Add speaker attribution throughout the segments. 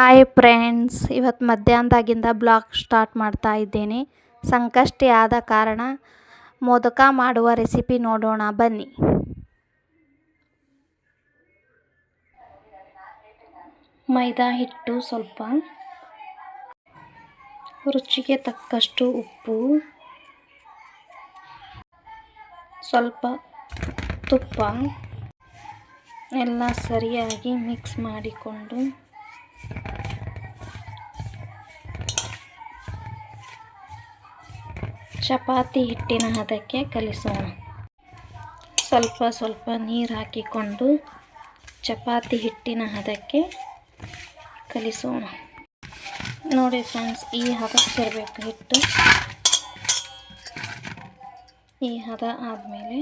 Speaker 1: Hi friends, ಇವತ್ತು ಮಧ್ಯಾಹ್ನದಾಗಿಂದ blog start ಮಾಡ್ತಾ ಇದ್ದೇನೆ. ಸಂಕಷ್ಟಿ ಆದ ಕಾರಣ ಮೋದಕ ಮಾಡುವ ರೆಸಿಪಿ ನೋಡೋಣ ಬನ್ನಿ. ಮೈದಾ ಹಿಟ್ಟು ಸ್ವಲ್ಪ, ರುಚಿಗೆ ತಕ್ಕಷ್ಟು ಉಪ್ಪು, ಸ್ವಲ್ಪ ತುಪ್ಪ ಎಲ್ಲ ಸರಿಯಾಗಿ ಮಿಕ್ಸ್ ಮಾಡಿಕೊಂಡು ಚಪಾತಿ ಹಿಟ್ಟಿನ ಹದಕ್ಕೆ ಕಲಿಸೋಣ. ಸ್ವಲ್ಪ ಸ್ವಲ್ಪ ನೀರು ಹಾಕಿಕೊಂಡು ಚಪಾತಿ ಹಿಟ್ಟಿನ ಹದಕ್ಕೆ ಕಲಿಸೋಣ. ನೋಡಿ ಫ್ರೆಂಡ್ಸ್, ಈ ಹದಕ್ಕಿರಬೇಕು ಹಿಟ್ಟು. ಈ ಹದ ಆದಮೇಲೆ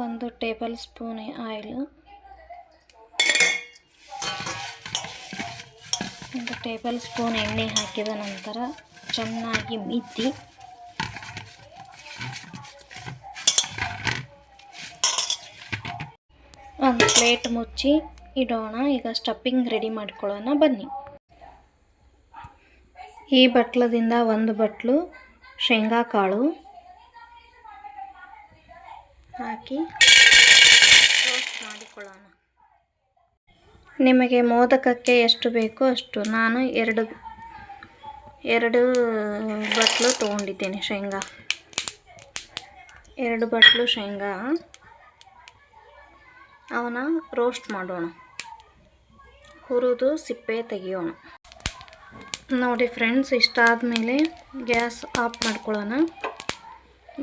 Speaker 1: 1 table spoon oil, 1 table spoon ಎಣ್ಣೆ ಹಾಕಿದ ನಂತರ ಚೆನ್ನಾಗಿ ಮಿದ್ದಿ ಒಂದು ಪ್ಲೇಟ್ ಮುಚ್ಚಿ ಇಡೋಣ. ಈಗ ಸ್ಟಫಿಂಗ್ ರೆಡಿ ಮಾಡ್ಕೊಳ್ಳೋಣ ಬನ್ನಿ. ಈ ಬಟ್ಲದಿಂದ 1 ಬಟ್ಲು ಶೇಂಗಾ ಕಾಳು ಹಾಕಿ ರೋಸ್ಟ್ ಮಾಡಿಕೊಳ್ಳೋಣ. ನಿಮಗೆ ಮೋದಕಕ್ಕೆ ಎಷ್ಟು ಬೇಕೋ ಅಷ್ಟು. ನಾನು ಎರಡು ಬಟ್ಲು ತೊಗೊಂಡಿದ್ದೇನೆ ಶೇಂಗಾ. 2 ಬಟ್ಲು ಶೇಂಗಾ ಅವನ್ನ ರೋಸ್ಟ್ ಮಾಡೋಣ. ಹುರಿದು ಸಿಪ್ಪೆ ತೆಗಿಯೋಣ. ನೋಡಿ ಫ್ರೆಂಡ್ಸ್, ಇಷ್ಟಾದಮೇಲೆ ಗ್ಯಾಸ್ ಆಫ್ ಮಾಡ್ಕೊಳ್ಳೋಣ.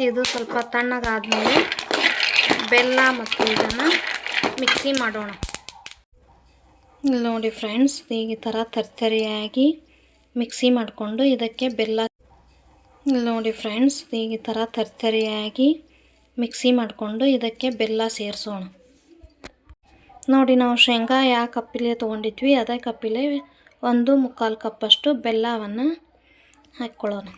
Speaker 1: ಇದು ಸ್ವಲ್ಪ ತಣ್ಣಗಾದಮೇಲೆ ಬೆಲ್ಲ ಮತ್ತು ಇದನ್ನು ಮಿಕ್ಸಿ ಮಾಡೋಣ. ನೋಡಿ ಫ್ರೆಂಡ್ಸ್, ಈ ಥರ ತರ್ತರಿಯಾಗಿ ಮಿಕ್ಸಿ ಮಾಡಿಕೊಂಡು ಇದಕ್ಕೆ ಬೆಲ್ಲ. ನೋಡಿ ಫ್ರೆಂಡ್ಸ್, ಈ ಥರ ತರ್ತರಿಯಾಗಿ ಮಿಕ್ಸಿ ಮಾಡಿಕೊಂಡು ಇದಕ್ಕೆ ಬೆಲ್ಲ ಸೇರಿಸೋಣ. ನೋಡಿ, ನಾವು ಶೇಂಗಾ ಯಾವ ಕಪ್ಪಿಲೆ ತೊಗೊಂಡಿದ್ವಿ ಅದೇ ಕಪ್ಪಿಲೆ 1/4 ಕಪ್ಪಷ್ಟು ಬೆಲ್ಲವನ್ನು ಹಾಕ್ಕೊಳ್ಳೋಣ.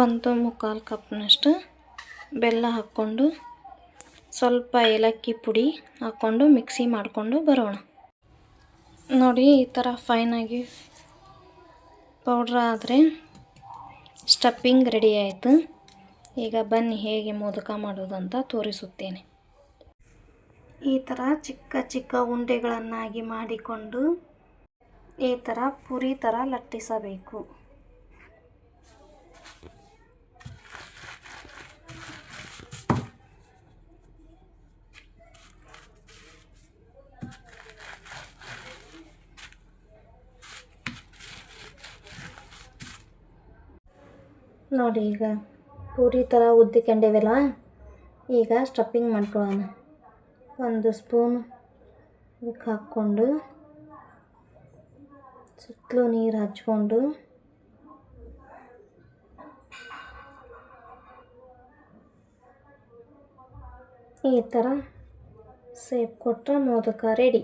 Speaker 1: ಒಂದು 1/4 ಕಪ್ನಷ್ಟು ಬೆಲ್ಲ ಹಾಕ್ಕೊಂಡು ಸ್ವಲ್ಪ ಏಲಕ್ಕಿ ಪುಡಿ ಹಾಕ್ಕೊಂಡು ಮಿಕ್ಸಿ ಮಾಡಿಕೊಂಡು ಬರೋಣ. ನೋಡಿ, ಈ ಥರ ಫೈನಾಗಿ ಪೌಡ್ರ್ ಆದರೆ ಸ್ಟಫಿಂಗ್ ರೆಡಿ ಆಯಿತು. ಈಗ ಬನ್ನಿ ಹೇಗೆ ಮೋದಕ ಮಾಡೋದು ಅಂತ ತೋರಿಸುತ್ತೇನೆ. ಈ ಥರ ಚಿಕ್ಕ ಚಿಕ್ಕ ಉಂಡೆಗಳನ್ನಾಗಿ ಮಾಡಿಕೊಂಡು ಈ ಥರ ಪುರಿ ಥರ ಲಟ್ಟಿಸಬೇಕು. ನೋಡಿ, ಈಗ ಪೂರಿ ಥರ ಉದ್ದಿಕೊಂಡಿವೆಲ್ಲ. ಈಗ ಸ್ಟಫಿಂಗ್ ಮಾಡ್ಕೊಳ್ಳೋಣ. 1 ಸ್ಪೂನ್ ಇದಕ್ಕೆ ಹಾಕ್ಕೊಂಡು ಸುತ್ತಲೂ ನೀರು ಹಚ್ಕೊಂಡು ಈ ಥರ ಸೇಪ್ ಕೊಟ್ಟರೆ ಮೋದಕ ರೆಡಿ.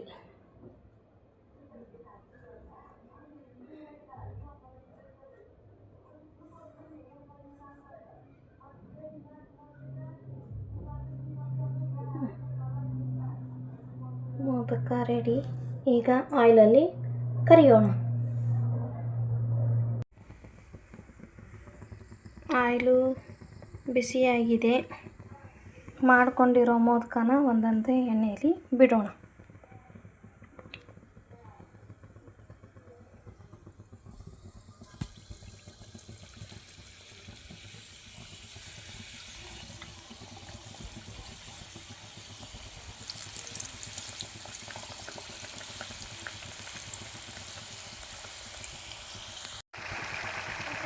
Speaker 1: ಮೋದಕ ರೆಡಿ. ಈಗ ಆಯಿಲಲ್ಲಿ ಕರಿಯೋಣ. ಆಯಿಲು ಬಿಸಿಯಾಗಿದೆ. ಮಾಡಿಕೊಂಡಿರೋ ಮೋದಕನ ಒಂದೊಂದೇ ಎಣ್ಣೆಯಲ್ಲಿ ಬಿಡೋಣ.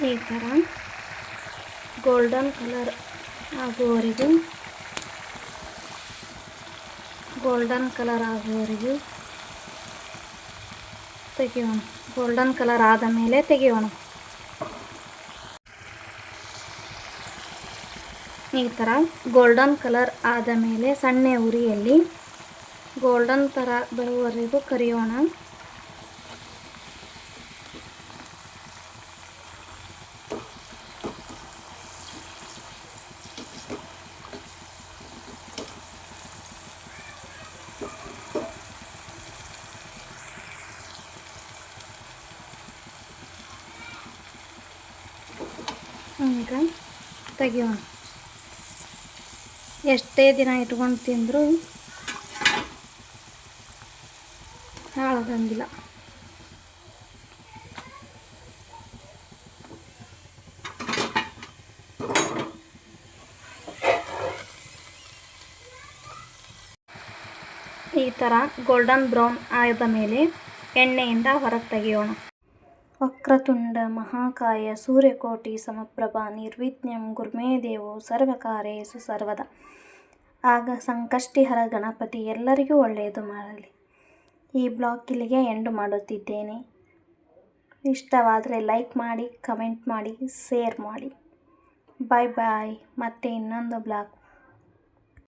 Speaker 1: ಈ ಥರ ಗೋಲ್ಡನ್ ಕಲರ್ ಆಗುವವರೆಗೂ ತೆಗೆಯೋಣ. ಗೋಲ್ಡನ್ ಕಲರ್ ಆದ ಮೇಲೆ ತೆಗೆಯೋಣ. ಈ ಥರ ಗೋಲ್ಡನ್ ಕಲರ್ ಆದ ಮೇಲೆ ಸಣ್ಣ ಉರಿಯಲ್ಲಿ ಗೋಲ್ಡನ್ ಥರ ಬರುವವರೆಗೂ ಕರಿಯೋಣ. ಈಗ ತೆಗಿಯೋಣ. ಎಷ್ಟೇ ದಿನ ಇಟ್ಕೊಂಡು ತಿಂದರೂ ಹಾಳಾಗಂಗಿಲ್ಲ. ಈ ಥರ ಗೋಲ್ಡನ್ ಬ್ರೌನ್ ಆದ ಮೇಲೆ ಎಣ್ಣೆಯಿಂದ ಹೊರಗೆ ತೆಗೆಯೋಣ. ವಕ್ರತುಂಡ ಮಹಾಕಾಯ ಸೂರ್ಯಕೋಟಿ ಸಮಪ್ರಭಾ ನಿರ್ವಿಘ್ನಂ ಗುರುಮೇ ದೇವೋ ಸರ್ವಕಾರ್ಯೇಷು ಸರ್ವದಾ. ಆಗ ಸಂಕಷ್ಟಿಹರ ಗಣಪತಿ ಎಲ್ಲರಿಗೂ ಒಳ್ಳೆಯದು ಮಾಡಲಿ. ಈ ಬ್ಲಾಗ್ ಇಲ್ಲಿಗೆ ಎಂಡ್ ಮಾಡುತ್ತಿದ್ದೇನೆ. ಇಷ್ಟವಾದರೆ ಲೈಕ್ ಮಾಡಿ, ಕಮೆಂಟ್ ಮಾಡಿ, ಶೇರ್ ಮಾಡಿ. ಬಾಯ್ ಬಾಯ್. ಮತ್ತೆ ಇನ್ನೊಂದು ಬ್ಲಾಗ್